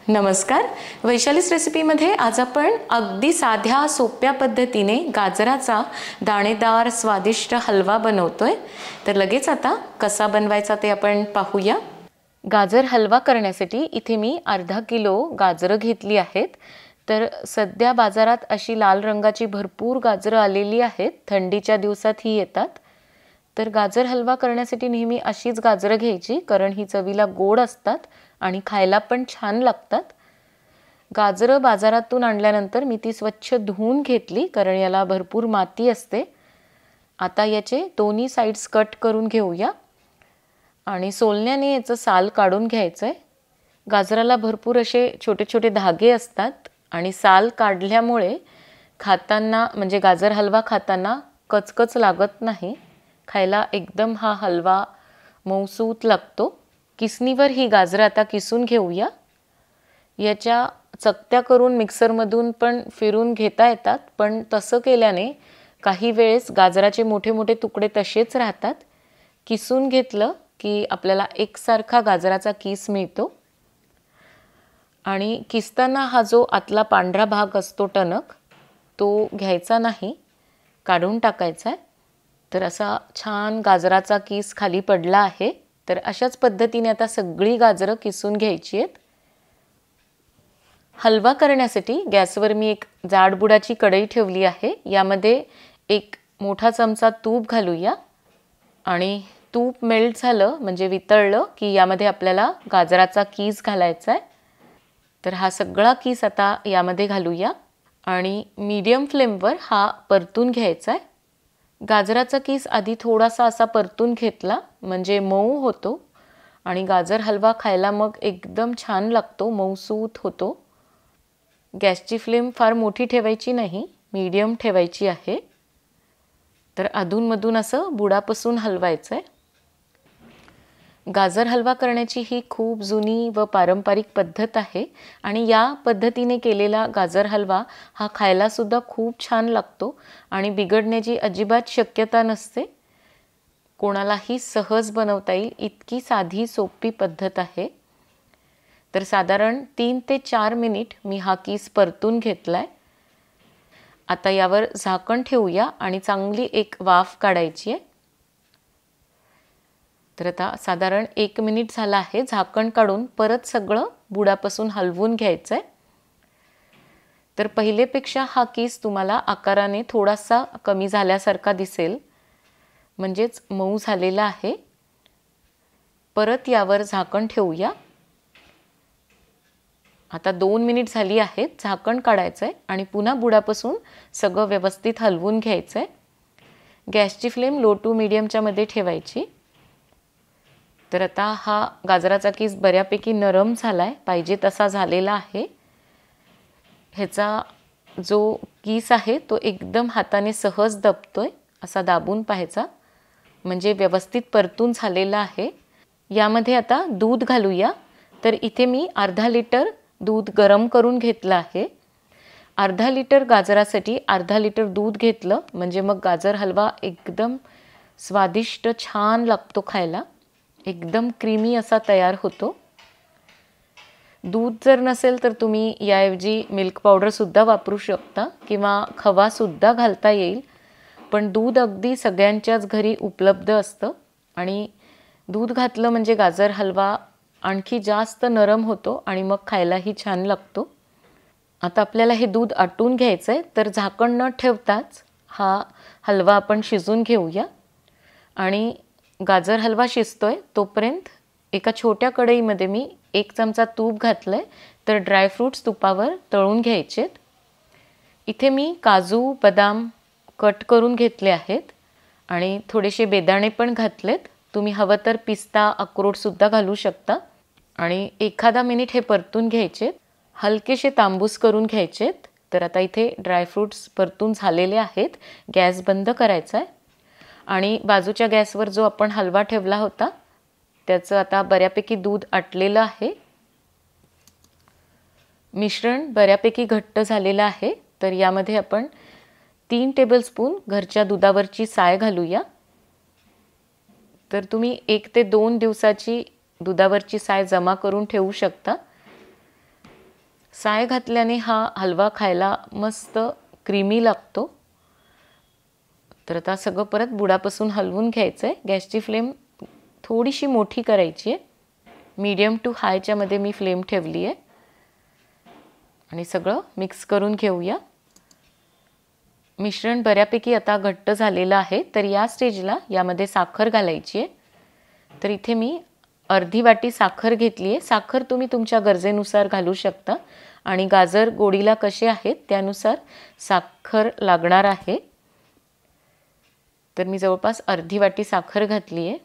नमस्कार. वैशालीस रेसिपीमध्ये आज आपण अगदी साध्या सोप्या पद्धतीने गाजराचा दाणेदार स्वादिष्ट हलवा बनवतोय. तर लगेच आता कसा बनवायचा ते आपण पाहूया. गाजर हलवा करण्यासाठी इथे मी अर्धा किलो गाजरं घेतली आहेत. तर सध्या बाजारात अशी लाल रंगाची भरपूर गाजरं आलेली आहेत. थंडीच्या दिवसात ही येतात. तर गाजर हलवा करण्यासाठी नेहमी अशीच गाजरं घ्यायची, कारण ही चवीला गोड असतात आणि खायला पण छान लागतात. गाजरं बाजारातून आणल्यानंतर मी ती स्वच्छ धुवून घेतली, कारण याला भरपूर माती असते. आता याचे दोन्ही साईड्स कट करून घेऊया आणि सोलण्याने याचं साल काढून घ्यायचं आहे. गाजराला भरपूर असे छोटे छोटे धागे असतात आणि साल काढल्यामुळे खाताना म्हणजे गाजर हलवा खाताना कचकच लागत नाही. खायला एकदम हा हलवा मऊसूत लागतो. किसणीवर ही गाजरं आता किसून घेऊया. याच्या चकत्या करून मिक्सरमधून पण फिरून घेता येतात, पण तसं केल्याने काही वेळेस गाजराचे मोठे मोठे तुकडे तसेच राहतात. किसून घेतलं की आपल्याला एकसारखा गाजराचा किस मिळतो. आणि किसताना हा जो आतला पांढरा भाग असतो टणक, तो घ्यायचा नाही, काढून टाकायचा आहे. तर असा छान गाजराचा किस खाली पडला आहे. तर अशाच पद्धतीने आता सगळी गाजरं किसून घ्यायची आहेत. हलवा करण्यासाठी गॅसवर मी एक जाडबुडाची कढई ठेवली आहे. यामध्ये एक मोठा चमचा तूप घालूया आणि तूप मेल्ट झालं म्हणजे वितळलं की यामध्ये आपल्याला गाजराचा कीस घालायचा आहे. तर हा सगळा कीस आता यामध्ये घालूया आणि मीडियम फ्लेमवर हा परतून घ्यायचा आहे. गाजराचा कीस आधी थोडासा असा परतून घेतला म्हणजे मऊ होतो आणि गाजर हलवा खायला मग एकदम छान लागतो, मऊसूत होतो. गॅसची फ्लेम फार मोठी ठेवायची नाही, मीडियम ठेवायची आहे. तर अधूनमधून असं बुडापासून हलवायचं आहे. गाजर हलवा करण्याची ही खूप जुनी व पारंपरिक पद्धत आहे आणि या पद्धतीने केलेला गाजर हलवा हा खायलासुद्धा खूप छान लागतो आणि बिघडण्याची अजिबात शक्यता नसते. कोणालाही सहज बनवता येईल इतकी साधी सोपी पद्धत आहे. तर साधारण 3 ते 4 मिनिट मी हा कीस परतून घेतला आहे. आता यावर झाकण ठेवूया आणि चांगली एक वाफ काढायची आहे. तर आता साधारण 1 मिनिट झाला आहे. झाकण काढून परत सगळं बुडापासून हलवून घ्यायचं आहे. तर पहिलेपेक्षा हा कीस तुम्हाला आकाराने थोडासा कमी झाल्यासारखा दिसेल, म्हणजेच मऊ झालेला आहे. परत यावर झाकण ठेवूया. आता 2 मिनिट झाली आहेत. झाकण काढायचं आहे आणि पुन्हा बुडापासून सगळं व्यवस्थित हलवून घ्यायचं आहे. गॅसची फ्लेम लो टू मीडियमच्या मध्ये ठेवायची. तर आता हा गाजराचा कीस बऱ्यापैकी नरम झाला आहे, पाहिजे तसा झालेला आहे. ह्याचा जो कीस आहे तो एकदम हाताने सहज दबतोय, असा दाबून पाहायचा, म्हणजे व्यवस्थित परतून झालेला आहे. यामध्ये आता दूध घालूया. तर इथे मी अर्धा लिटर दूध गरम करून घेतलं आहे. अर्धा लिटर गाजरासाठी अर्धा लिटर दूध घेतलं म्हणजे मग गाजर हलवा एकदम स्वादिष्ट छान लागतो खायला, एकदम क्रीमी असा तयार होतो. दूध जर नसेल तर तुम्ही याऐवजी मिल्क पावडरसुद्धा वापरू शकता किंवा खवासुद्धा घालता येईल. पण दूध अगदी सगळ्यांच्याच घरी उपलब्ध असतं आणि दूध घातलं म्हणजे गाजर हलवा आणखी जास्त नरम होतो आणि मग खायलाही छान लागतो. आता आपल्याला हे दूध आटून घ्यायचं आहे. तर झाकण न ठेवताच हा हलवा आपण शिजून घेऊया. आणि गाजर हलवा शिजतोय तोपर्यंत एका छोट्या कढईमध्ये मी 1 चमचा तूप घातलं आहे. तर ड्रायफ्रूट्स तुपावर तळून घ्यायचेत. इथे मी काजू बदाम कट करून घेतले आहेत आणि थोडेसे बेदाणे पण घातलेत. तुम्ही हवं तर पिस्ता अक्रोडसुद्धा घालू शकता. आणि एखादा मिनिट हे परतून घ्यायचेत, हलकेसे तांबूस करून घ्यायचेत. तर आता इथे ड्रायफ्रूट्स परतून झालेले आहेत. गॅस बंद करायचा आहे आणि बाजूच्या गॅसवर जो आपण हलवा ठेवला होता त्याचं आता बऱ्यापैकी दूध आटलेलं आहे. मिश्रण बऱ्यापैकी घट्ट झालेलं आहे. तर यामध्ये आपण 3 टेबलस्पून घरच्या दुधावरची साय घालूया. तर तुम्ही 1 ते 2 दिवसाची दुधावरची साय जमा करून ठेवू शकता. साय घातल्याने हा हलवा खायला मस्त क्रीमी लागतो. तर आता सगळं परत बुडापासून हलवून घ्यायचं आहे. गॅसची फ्लेम थोडीशी मोठी करायची आहे. मीडियम टू हायच्या मध्ये मी फ्लेम ठेवली आहे आणि सगळं मिक्स करून घेऊया. मिश्रण बऱ्यापैकी आता घट्ट झालेलं आहे. तर या स्टेजला यामध्ये साखर घालायची आहे. तर इथे मी अर्धी वाटी साखर घेतली आहे. साखर तुम्ही तुमच्या गरजेनुसार घालू शकता आणि गाजर गोडीला कसे आहेत त्यानुसार साखर लागणार आहे. तर मी जवळपास अर्धी वाटी साखर घातली आहे.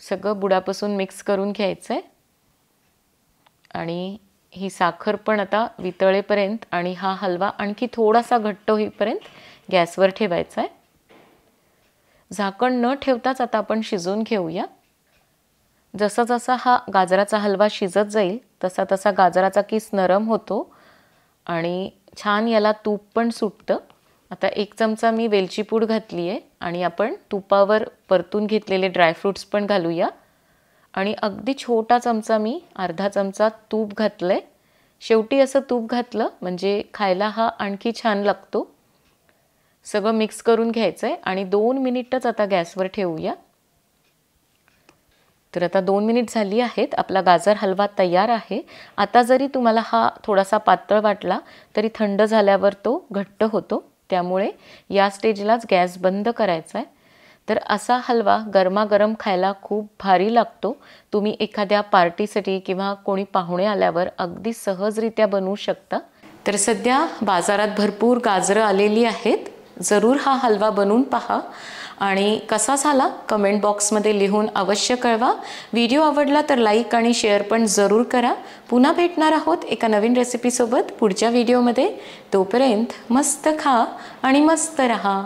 सगळं बुडापासून मिक्स करून घ्यायचं आहे आणि ही साखर पण आता वितळेपर्यंत आणि हा हलवा आणखी थोडासा घट्ट होईपर्यंत गॅसवर ठेवायचा आहे. झाकण न ठेवताच आता आपण शिजवून घेऊया. जसा जसा हा गाजराचा हलवा शिजत जाईल तसा तसा गाजराचा किस नरम होतो आणि छान याला तूप पण सुटतं. आता 1 चमचा मी वेलची पूड घातली आहे आणि आपण तुपावर परतून घेतलेले ड्रायफ्रूट्स पण घालूया आणि अगदी छोटा चमचा मी अर्धा चमचा तूप घातलंय. शेवटी असं तूप घातलं म्हणजे खायला हा आणखी छान लागतो. सगळं मिक्स करून घ्यायचं आहे आणि 2 मिनिटच आता गॅसवर ठेवूया. तर आता 2 मिनिट झाली आहेत. आपला गाजर हलवा तयार आहे. आता जरी तुम्हाला हा थोडासा पातळ वाटला तरी थंड झाल्यावर तो घट्ट होतो. त्यामुळे या स्टेजलाच गॅस बंद करायचा आहे. तर असा हलवा गरमागरम खायला खूप भारी लागतो. तुम्ही एखाद्या पार्टीसाठी किंवा कोणी पाहुणे आल्यावर अगदी सहजरित्या बनवू शकता. तर सध्या बाजारात भरपूर गाजरं आलेली आहेत. जरूर हा हलवा बनवून पहा आणि कसा झाला कमेंट बॉक्समध्ये लिहून अवश्य कळवा. व्हिडिओ आवडला तर लाईक आणि शेअर पण जरूर करा. पुन्हा भेटणार आहोत एका नवीन रेसिपीसोबत पुढच्या व्हिडिओमध्ये. तोपर्यंत मस्त खा आणि मस्त रहा.